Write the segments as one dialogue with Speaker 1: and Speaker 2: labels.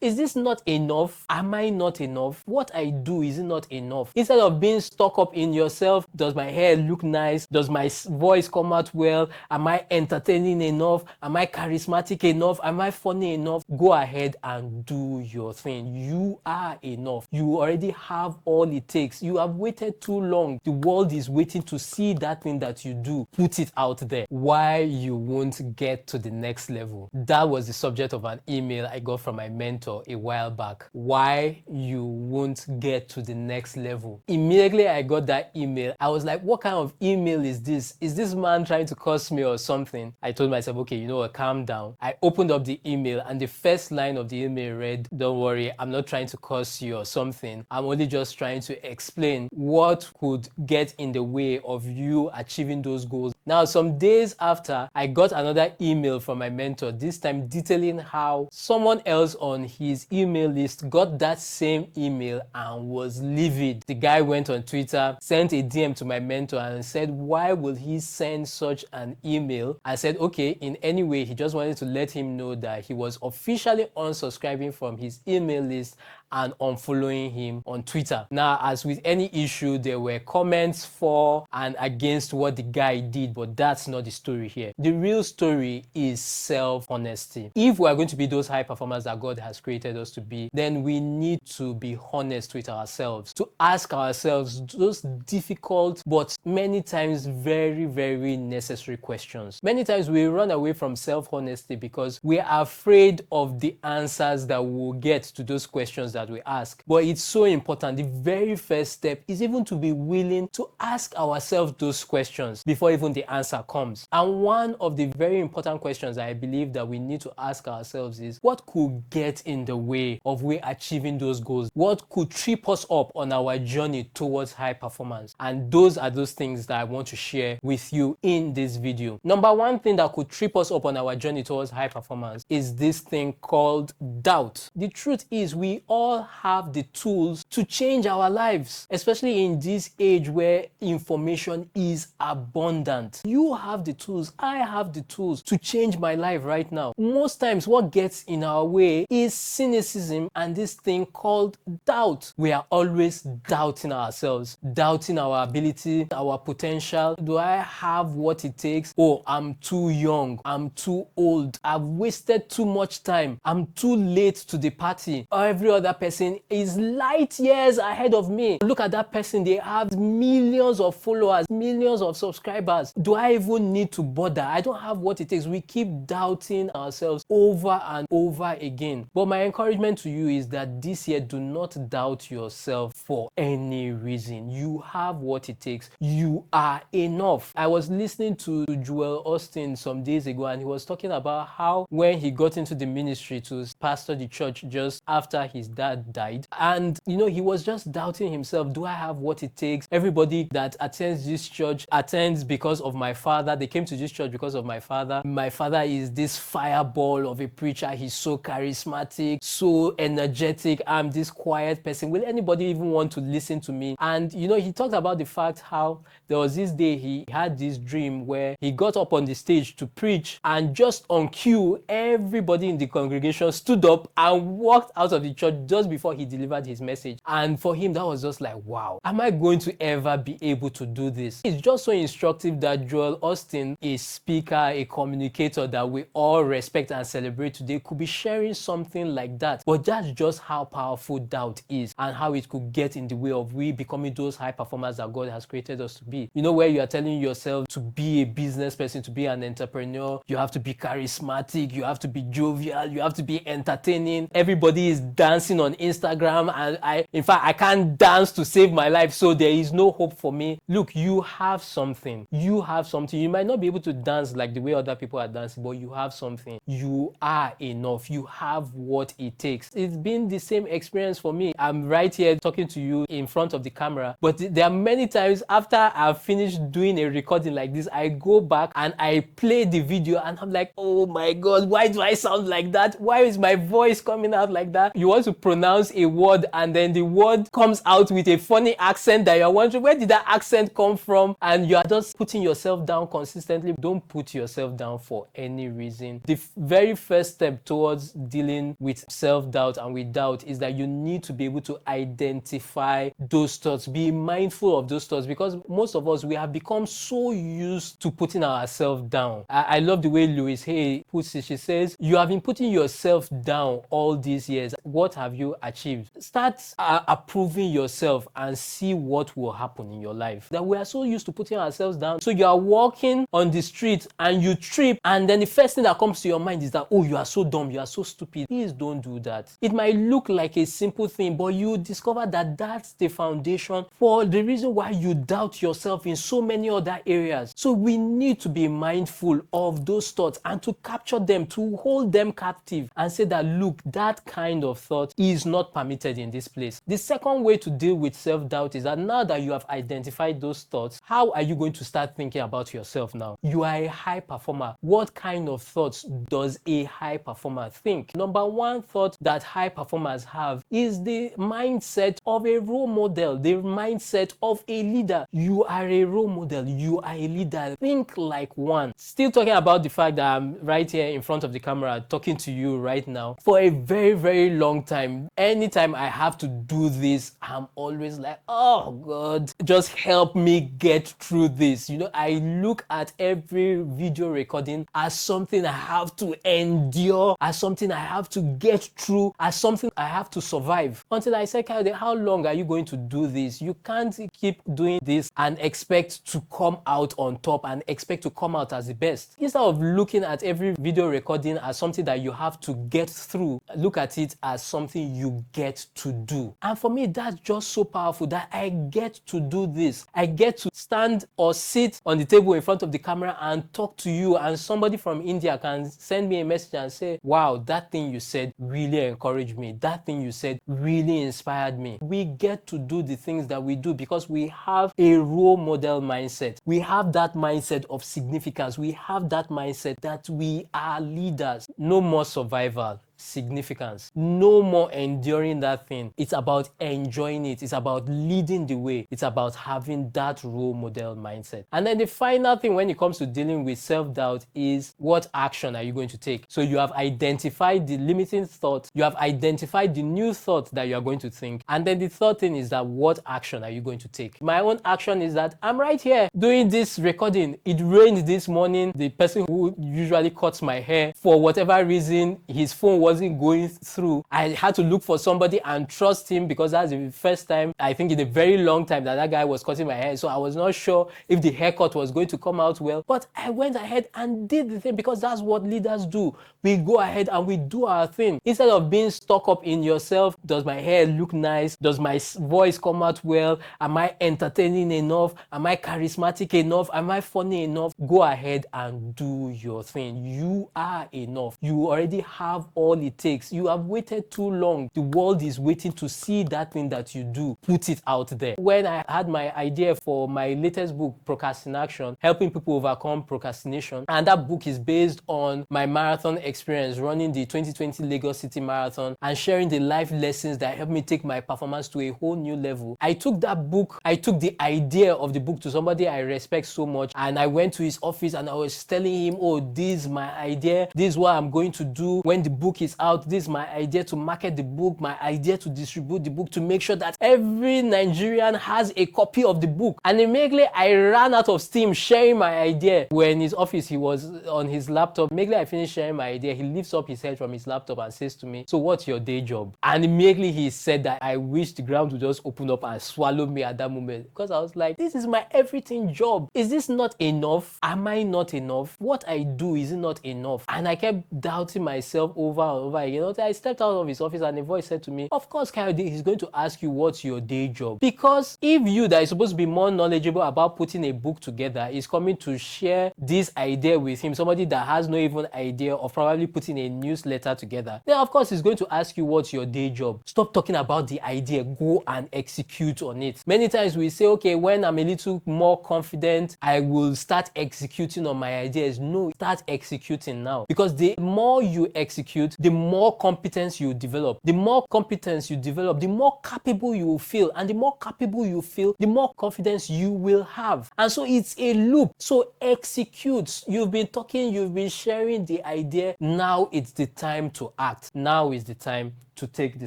Speaker 1: Is this not enough? Am I not enough? What I do, is it not enough? Instead of being stuck up in yourself, does my hair look nice? Does my voice come out well? Am I entertaining enough? Am I charismatic enough? Am I funny enough? Go ahead and do your thing. You are enough. You already have all it takes. You have waited too long. The world is waiting to see that thing that you do. Put it out there. Why you won't get to the next level? That was the subject of an email I got from my mentor a while back. Why you won't get to the next level? Immediately I got that email, I was like, what kind of email is this? Is this man trying to curse me or something? I told myself, okay, you know what, calm down. I opened up the email and the first line of the email read, don't worry, I'm not trying to curse you or something. I'm only just trying to explain what could get in the way of you achieving those goals. Now, some days after, I got another email from my mentor, this time detailing how someone else on his email list got that same email and was livid. The guy went on Twitter, sent a DM to my mentor and said, why will he send such an email? I said, okay, in any way, he just wanted to let him know that he was officially unsubscribing from his email list and unfollowing him on Twitter. Now, as with any issue, there were comments for and against what the guy did, but that's not the story here. The real story is self-honesty. If we are going to be those high performers that God has created us to be, then we need to be honest with ourselves, to ask ourselves those difficult but many times very, very necessary questions. Many times we run away from self-honesty because we are afraid of the answers that we'll get to those questions that we ask. But it's so important. The very first step is even to be willing to ask ourselves those questions before even the answer comes. And one of the very important questions I believe that we need to ask ourselves is, what could get in the way of we achieving those goals? What could trip us up on our journey towards high performance? And those are those things that I want to share with you in this video. Number one thing that could trip us up on our journey towards high performance is this thing called doubt. The truth is, we all have the tools to change our lives, especially in this age where information is abundant. You have the tools, I have the tools to change my life right now. Most times what gets in our way is cynicism and this thing called doubt. We are always doubting ourselves, doubting our ability, our potential. Do I have what it takes? Oh, I'm too young, I'm too old, I've wasted too much time, I'm too late to the party. Every other person is light years ahead of me. Look at that person, they have millions of followers, millions of subscribers. Do I even need to bother? I don't have what it takes. We keep doubting ourselves over and over again. But my encouragement to you is that this year, do not doubt yourself for any reason. You have what it takes. You are enough. I was listening to Joel Austin some days ago, and he was talking about how when he got into the ministry to pastor the church just after his dad died, and he was just doubting himself. Do I have what it takes? Everybody that attends this church attends because of my father. They came to this church because of my father. My father is this fireball of a preacher. He's so charismatic, so energetic. I'm this quiet person. Will anybody even want to listen to me? And he talked about the fact how there was this day he had this dream where he got up on the stage to preach, and just on cue, everybody in the congregation stood up and walked out of the church just before he delivered his message. And for him, that was just like, wow, am I going to ever be able to do this? It's just so instructive that Joel Austin, a speaker, a communicator that we all respect and celebrate today, could be sharing something like that. But that's just how powerful doubt is and how it could get in the way of we becoming those high performers that God has created us to be. Where you are telling yourself to be a business person, to be an entrepreneur, you have to be charismatic, you have to be jovial, you have to be entertaining. Everybody is dancing on Instagram, and I can't dance to save my life, so there is no hope for me. Look, you have something. You have something. You might not be able to dance like the way other people are dancing, but you have something. You are enough. You have what it takes. It's been the same experience for me. I'm right here talking to you in front of the camera, but there are many times after I've finished doing a recording like this, I go back and I play the video and I'm like, oh my God, why do I sound like that? Why is my voice coming out like that? You want to pronounce a word and then the word comes out with a funny accent that you're wondering, where did that accent come from? And you're just putting yourself down consistently. Don't put yourself down for any reason. The very first step towards dealing with self-doubt and with doubt is that you need to be able to identify those thoughts. Be mindful of those thoughts, because most of us, we have become so used to putting ourselves down. I love the way Louise Hay puts it. She says, you have been putting yourself down all these years. What have you achieved? Start approving yourself and see what will happen in your life. That we are so used to putting ourselves down. So you are walking on the street and you trip, and then the first thing that comes to your mind is that, oh, you are so dumb, you are so stupid. Please don't do that. It might look like a simple thing, but you discover that that's the foundation for the reason why you doubt yourself in so many other areas. So we need to be mindful of those thoughts and to capture them, to hold them captive and say that, look, that kind of thought is not permitted in this place. The second way to deal with self-doubt is that now that you have identified those thoughts, how are you going to start thinking about yourself now? You are a high performer. What kind of thoughts does a high performer think? Number one thought that high performers have is the mindset of a role model, the mindset of a leader. You are a role model. You are a leader. Think like one. Still talking about the fact that I'm right here in front of the camera talking to you right now. For a very, very long time, anytime I have to do this, I'm always like, oh God, just help me get through this. You know, I look at every video recording as something I have to endure, as something I have to get through, as something I have to survive. Until I said, Kayode, how long are you going to do this? You can't keep doing this and expect to come out on top and expect to come out as the best. Instead of looking at every video recording as something that you have to get through, look at it as something you get to do. And for me, that's just so powerful that I get to do this. I get to stand or sit on the table in front of the camera and talk to you, and somebody from India can send me a message and say, wow, that thing you said really encouraged me. That thing you said really inspired me. We get to do the things that we do because we have a role model mindset. We have that mindset of significance. We have that mindset that we are leaders. No more survival. Significance. No more enduring that thing. It's about enjoying it. It's about leading the way. It's about having that role model mindset. And then the final thing when it comes to dealing with self-doubt is, what action are you going to take? So you have identified the limiting thought. You have identified the new thought that you are going to think. And then the third thing is that, what action are you going to take? My own action is that I'm right here doing this recording. It rained this morning. The person who usually cuts my hair, for whatever reason, his phone wasn't going through. I had to look for somebody and trust him, because that's the first time, I think in a very long time, that guy was cutting my hair. So I was not sure if the haircut was going to come out well, but I went ahead and did the thing, because that's what leaders do. We go ahead and we do our thing. Instead of being stuck up in yourself, does my hair look nice? Does my voice come out well? Am I entertaining enough? Am I charismatic enough? Am I funny enough? Go ahead and do your thing. You are enough. You already have all it takes. You have waited too long. The world is waiting to see that thing that you do. Put it out there. When I had my idea for my latest book, Procrastination, helping people overcome procrastination, and that book is based on my marathon experience running the 2020 Lagos City Marathon and sharing the life lessons that helped me take my performance to a whole new level. I took that book, I took the idea of the book to somebody I respect so much, and I went to his office and I was telling him, oh, this is my idea. This is what I'm going to do when the book is out. This is my idea to market the book, my idea to distribute the book, to make sure that every Nigerian has a copy of the book. And immediately I ran out of steam sharing my idea. When in his office, he was on his laptop. Immediately I finished sharing my idea, he lifts up his head from his laptop and says to me, so what's your day job? And immediately he said that I wish the ground would just open up and swallow me at that moment, because I was like, this is my everything job. Is this not enough? Am I not enough? What I do, is it not enough? And I kept doubting myself over and over again. Until I stepped out of his office and a voice said to me, of course, Kayode, he's going to ask you what's your day job. Because if you, that is supposed to be more knowledgeable about putting a book together, is coming to share this idea with him, somebody that has no even idea of probably putting a newsletter together, then of course he's going to ask you what's your day job. Stop talking about the idea, go and execute on it. Many times we say, okay, when I'm a little more confident, I will start executing on my ideas. No, start executing now, because the more you execute, the more competence you develop. The more competence you develop, the more capable you will feel. And the more capable you feel, the more confidence you will have. And so it's a loop. So execute. You've been talking, you've been sharing the idea. Now it's the time to act. Now is the time to take the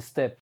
Speaker 1: step.